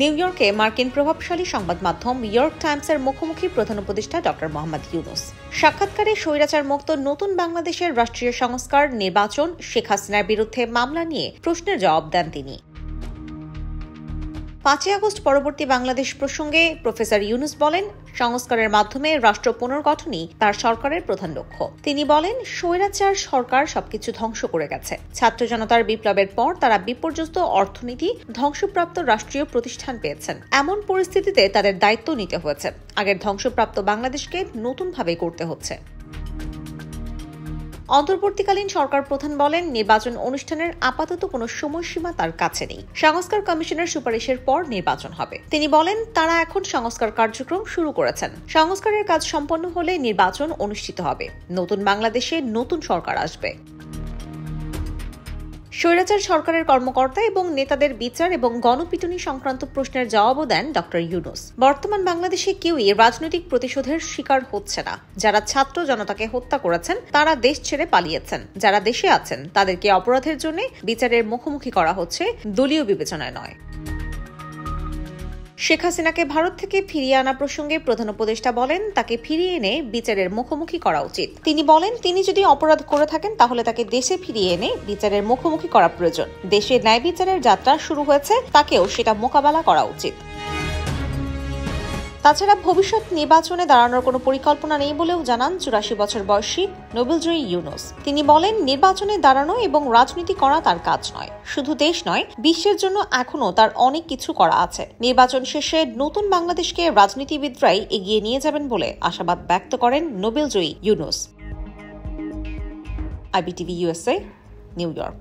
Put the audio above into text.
New ইয়র্কে মার্কিন প্রভাবশালী সংবাদ মাধ্যম ইয়র্ক টাইমসের মুখোমুখি প্রধান উপদেষ্টা ডক্টর মোহাম্মদ ইউনূস। সাক্ষাৎকারে স্বৈরাচার মুক্ত নতুন বাংলাদেশের রাষ্ট্রীয় সংস্কার, নির্বাচন, শেখ হাসিনার বিরুদ্ধে মামলা নিয়ে প্রশ্নের জবাব দেন তিনি। 5 আগস্ট পরবর্তী বাংলাদেশ প্রসঙ্গে প্রফেসর ইউনূস বলেন, সংস্কারের মাধ্যমে রাষ্ট্র পুনর্গঠনই তার সরকারের প্রধান লক্ষ্য। তিনি বলেন, স্বৈরাচার সরকার সবকিছু ধ্বংস করে গেছে। ছাত্র জনতার বিপ্লবের পর তারা বিপর্যস্ত অর্থনীতি, ধ্বংসপ্রাপ্ত রাষ্ট্রীয় প্রতিষ্ঠান পেয়েছেন। এমন পরিস্থিতিতে তাদের দায়িত্ব নিতে হয়েছে। আগের ধ্বংসপ্রাপ্ত বাংলাদেশকে নতুনভাবে করতে হচ্ছে। অন্তর্বর্তীকালীন সরকার প্রধান বলেন, নির্বাচন অনুষ্ঠানের আপাতত কোনো সময়সীমা তার কাছে নেই। সংস্কার কমিশনের সুপারিশের পর নির্বাচন হবে। তিনি বলেন, তারা এখন সংস্কার কার্যক্রম শুরু করেছেন। সংস্কারের কাজ সম্পন্ন হলে নির্বাচন অনুষ্ঠিত হবে। নতুন বাংলাদেশে নতুন সরকার আসবে। স্বৈরাচার সরকারের কর্মকর্তা এবং নেতাদের বিচার এবং গণপিটুনি সংক্রান্ত প্রশ্নের জবাবও দেন ডক্টর ইউনূস। বর্তমান বাংলাদেশে কেউই রাজনৈতিক প্রতিশোধের শিকার হচ্ছে না। যারা ছাত্র জনতাকে হত্যা করেছেন তারা দেশ ছেড়ে পালিয়েছেন। যারা দেশে আছেন তাদেরকে অপরাধের জন্য বিচারের মুখোমুখি করা হচ্ছে, দলীয় বিবেচনায় নয়। শেখ হাসিনাকে ভারত থেকে ফিরিয়ে আনা প্রসঙ্গে প্রধান উপদেষ্টা বলেন, তাকে ফিরিয়ে এনে বিচারের মুখোমুখি করা উচিত। তিনি বলেন, তিনি যদি অপরাধ করে থাকেন তাহলে তাকে দেশে ফিরিয়ে এনে বিচারের মুখোমুখি করা প্রয়োজন। দেশে ন্যায় বিচারের যাত্রা শুরু হয়েছে, তাকেও সেটা মোকাবেলা করা উচিত। তাছাড়া ভবিষ্যৎ নির্বাচনে দাঁড়ানোর কোনো পরিকল্পনা নেই বলেও জানান 84 বছর বয়সী নোবেলজয়ী ইউনূস। তিনি বলেন, নির্বাচনে দাঁড়ানো এবং রাজনীতি করা তার কাজ নয়। শুধু দেশ নয়, বিশ্বের জন্য এখনও তার অনেক কিছু করা আছে। নির্বাচন শেষে নতুন বাংলাদেশকে রাজনীতিবিদরাই এগিয়ে নিয়ে যাবেন বলে আশাবাদ ব্যক্ত করেন নোবেলজয়ী Yunus. IBTV USA, New York.